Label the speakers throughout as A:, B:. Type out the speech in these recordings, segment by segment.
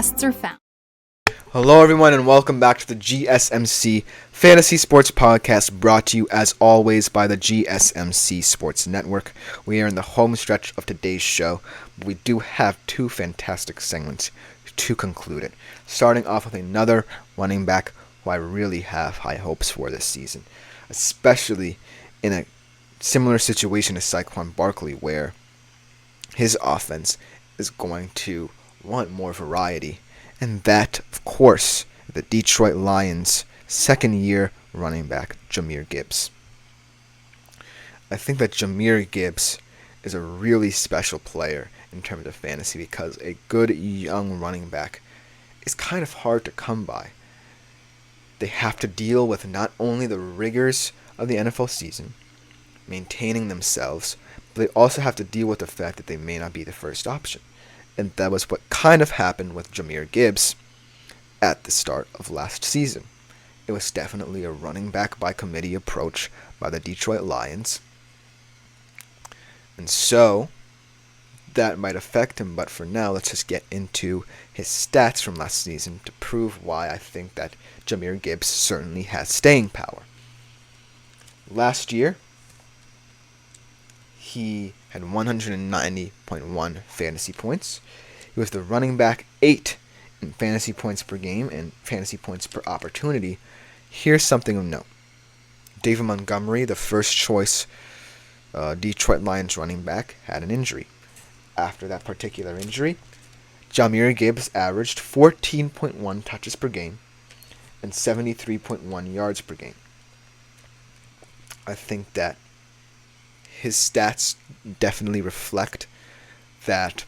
A: podcasts are found.
B: Hello everyone and welcome back to the GSMC Fantasy Sports Podcast, brought to you as always by the GSMC Sports Network. We are in the home stretch of today's show, but we do have two fantastic segments to conclude it. Starting off with another running back who I really have high hopes for this season, especially in a similar situation as Saquon Barkley, where his offense is going to want more variety. And that, of course, the Detroit Lions' second-year running back, Jahmyr Gibbs. I think that Jahmyr Gibbs is a really special player in terms of fantasy because a good young running back is kind of hard to come by. They have to deal with not only the rigors of the NFL season, maintaining themselves, but they also have to deal with the fact that they may not be the first option. And that was what kind of happened with Jahmyr Gibbs at the start of last season. It was definitely a running back by committee approach by the Detroit Lions. And so that might affect him, but for now, let's just get into his stats from last season to prove why I think that Jahmyr Gibbs certainly has staying power. Last year, he had 190.1 fantasy points. He was the running back 8 in fantasy points per game and fantasy points per opportunity. Here's something of note. David Montgomery, the first choice Detroit Lions running back, had an injury. After that particular injury, Jahmyr Gibbs averaged 14.1 touches per game and 73.1 yards per game. I think that his stats definitely reflect that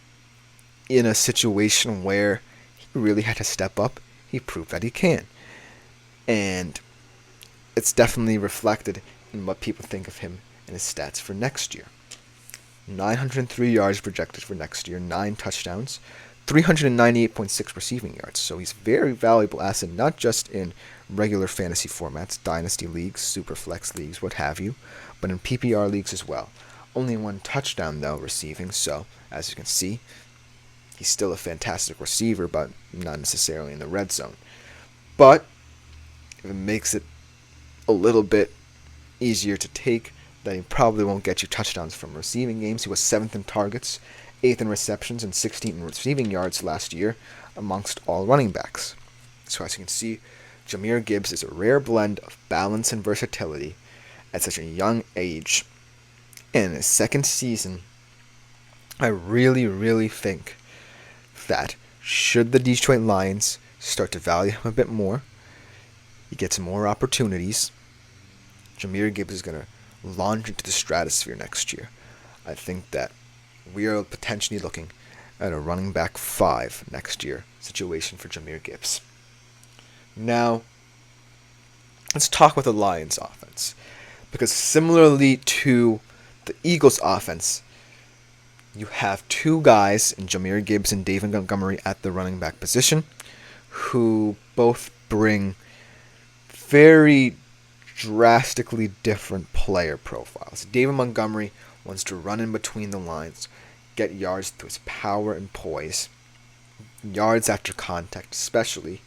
B: in a situation where he really had to step up, he proved that he can. And it's definitely reflected in what people think of him and his stats for next year. 903 yards projected for next year, 9 touchdowns, 398.6 receiving yards. So he's a very valuable asset, not just in regular fantasy formats, dynasty leagues, super flex leagues, what have you, but in PPR leagues as well. Only 1 touchdown, though, receiving, so as you can see, he's still a fantastic receiver, but not necessarily in the red zone. But if it makes it a little bit easier to take, then he probably won't get you touchdowns from receiving games. He was 7th in targets, 8th in receptions, and 16th in receiving yards last year amongst all running backs. So as you can see, Jahmyr Gibbs is a rare blend of balance and versatility at such a young age. And in his second season, I really think that should the Detroit Lions start to value him a bit more, he gets more opportunities, Jahmyr Gibbs is going to launch into the stratosphere next year. I think that we are potentially looking at a running back 5 next year situation for Jahmyr Gibbs. Now, let's talk about the Lions offense. Because similarly to the Eagles offense, you have 2 guys in Jahmyr Gibbs and David Montgomery at the running back position who both bring very drastically different player profiles. David Montgomery wants to run in between the lines, get yards through his power and poise, yards after contact especially.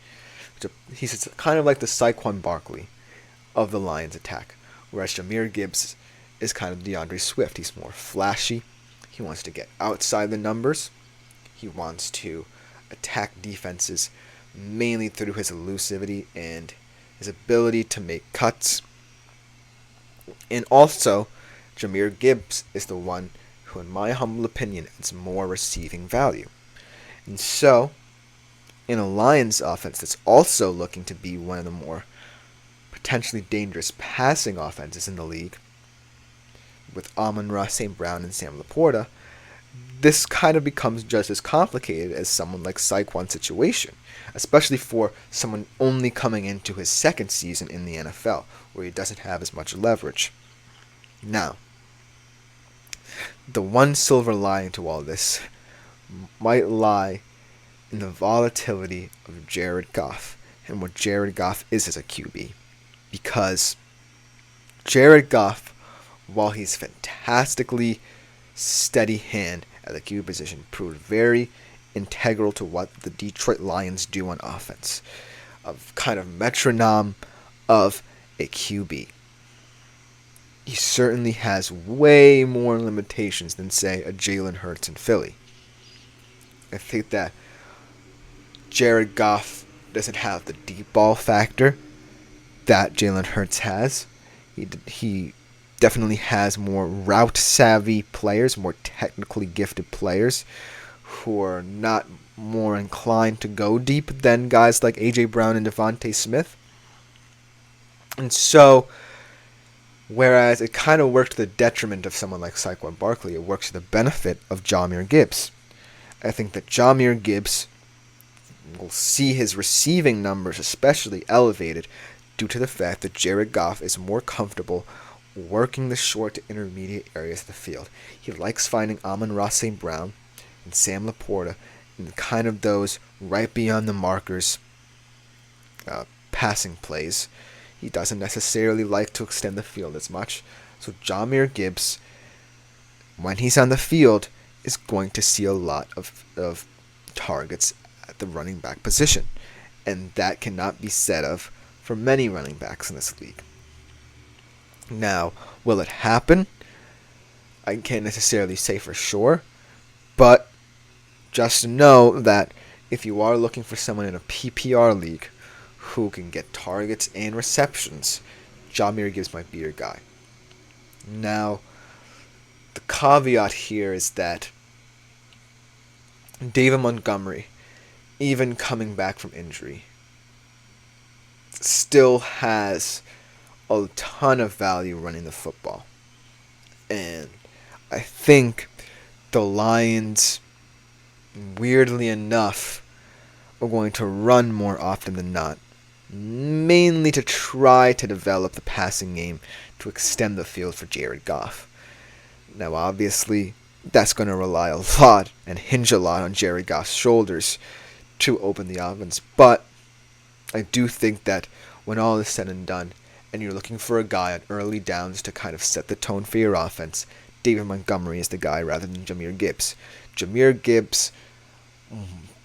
B: He's kind of like the Saquon Barkley of the Lions attack, whereas Jahmyr Gibbs is kind of DeAndre Swift. He's more flashy. He wants to get outside the numbers. He wants to attack defenses mainly through his elusivity and his ability to make cuts. And also, Jahmyr Gibbs is the one who, in my humble opinion, has more receiving value. And so, in a Lions offense that's also looking to be one of the more potentially dangerous passing offenses in the league, with Amon-Ra St. Brown and Sam Laporta, this kind of becomes just as complicated as someone like Saquon's situation, especially for someone only coming into his second season in the NFL, where he doesn't have as much leverage. Now, the one silver lining to all this might lie in the volatility of Jared Goff and what Jared Goff is as a QB. Because Jared Goff, while he's fantastically steady hand at the QB position, proved very integral to what the Detroit Lions do on offense. A kind of metronome of a QB. He certainly has way more limitations than, say, a Jalen Hurts in Philly. I think that Jared Goff doesn't have the deep ball factor that Jalen Hurts has. He definitely has more route-savvy players, more technically gifted players who are not more inclined to go deep than guys like A.J. Brown and Devontae Smith. And so, whereas it kind of worked to the detriment of someone like Saquon Barkley, it works to the benefit of Jahmyr Gibbs. I think that Jahmyr Gibbs will see his receiving numbers especially elevated due to the fact that Jared Goff is more comfortable working the short to intermediate areas of the field. He likes finding Amon-Ra St. Brown and Sam Laporta in kind of those right beyond the markers passing plays. He doesn't necessarily like to extend the field as much. So Jahmyr Gibbs, when he's on the field, is going to see a lot of targets at the running back position. And that cannot be said of for many running backs in this league. Now, will it happen? I can't necessarily say for sure, but just know that if you are looking for someone in a PPR league who can get targets and receptions, Jahmyr Gibbs might be your guy. Now, the caveat here is that David Montgomery, even coming back from injury, still has a ton of value running the football. And I think the Lions, weirdly enough, are going to run more often than not, mainly to try to develop the passing game to extend the field for Jared Goff. Now, obviously, that's going to rely a lot and hinge a lot on Jared Goff's shoulders to open the offense. But I do think that when all is said and done, and you're looking for a guy on early downs to kind of set the tone for your offense, David Montgomery is the guy rather than Jahmyr Gibbs. Jahmyr Gibbs,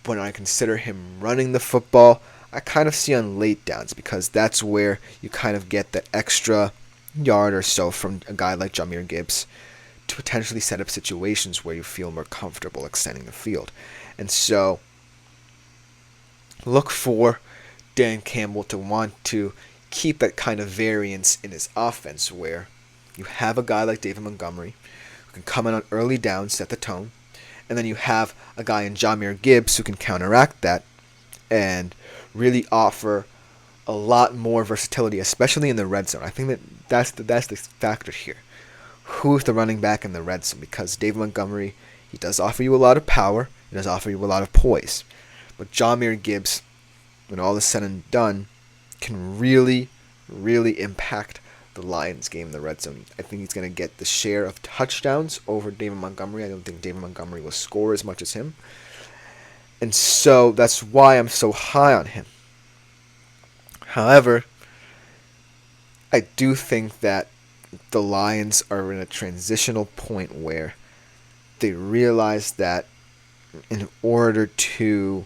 B: when I consider him running the football, I kind of see on late downs because that's where you kind of get the extra yard or so from a guy like Jahmyr Gibbs to potentially set up situations where you feel more comfortable extending the field. And so, look for Dan Campbell to want to keep that kind of variance in his offense where you have a guy like David Montgomery who can come in on early downs, set the tone, and then you have a guy in Jahmyr Gibbs who can counteract that and really offer a lot more versatility, especially in the red zone. I think that's the factor here. Who's the running back in the red zone? Because David Montgomery, he does offer you a lot of power, he does offer you a lot of poise. But Jahmyr Gibbs, when all is said and done, can really, really impact the Lions game in the red zone. I think he's going to get the share of touchdowns over David Montgomery. I don't think David Montgomery will score as much as him. And so that's why I'm so high on him. However, I do think that the Lions are in a transitional point where they realize that in order to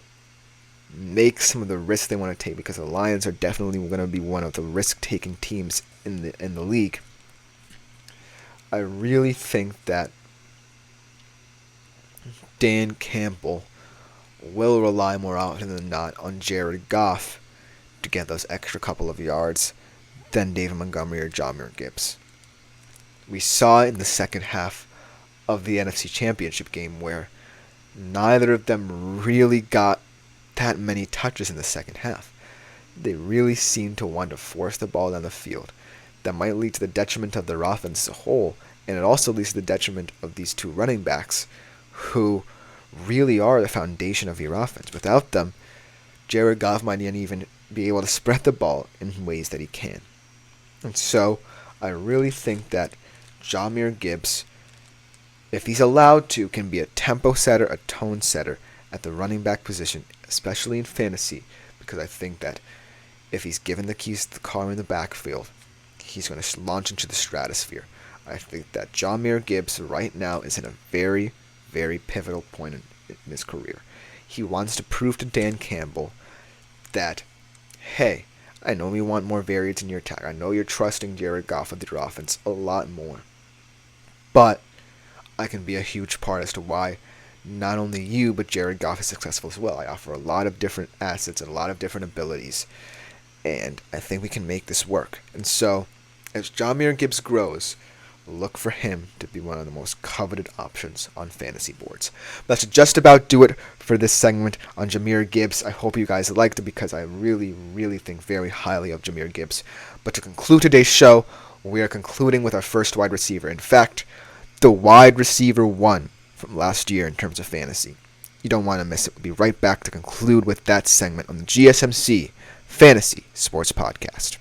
B: make some of the risks they want to take, because the Lions are definitely going to be one of the risk-taking teams in the league, I really think that Dan Campbell will rely more often than not on Jared Goff to get those extra couple of yards than David Montgomery or Jahmyr Gibbs. We saw in the second half of the NFC Championship game where neither of them really got that many touches in the second half. They really seemed to want to force the ball down the field. That might lead to the detriment of their offense as a whole, and it also leads to the detriment of these two running backs who really are the foundation of your offense. Without them, Jared Goff might not even be able to spread the ball in ways that he can. And so, I really think that Jahmyr Gibbs, if he's allowed to, can be a tempo setter, a tone setter at the running back position, especially in fantasy, because I think that if he's given the keys to the car in the backfield, he's going to launch into the stratosphere. I think that Jahmyr Gibbs right now is in a very, very pivotal point in his career. He wants to prove to Dan Campbell that, hey, I know we want more variance in your attack. I know you're trusting Jared Goff with your offense a lot more. But I can be a huge part as to why not only you, but Jared Goff is successful as well. I offer a lot of different assets and a lot of different abilities. And I think we can make this work. And so, as Jahmyr Gibbs grows, look for him to be one of the most coveted options on fantasy boards. That's just about do it for this segment on Jahmyr Gibbs. I hope you guys liked it because I really, really think very highly of Jahmyr Gibbs. But to conclude today's show, we are concluding with our first wide receiver. In fact, the wide receiver 1 from last year in terms of fantasy. You don't want to miss it. We'll be right back to conclude with that segment on the GSMC Fantasy Sports Podcast.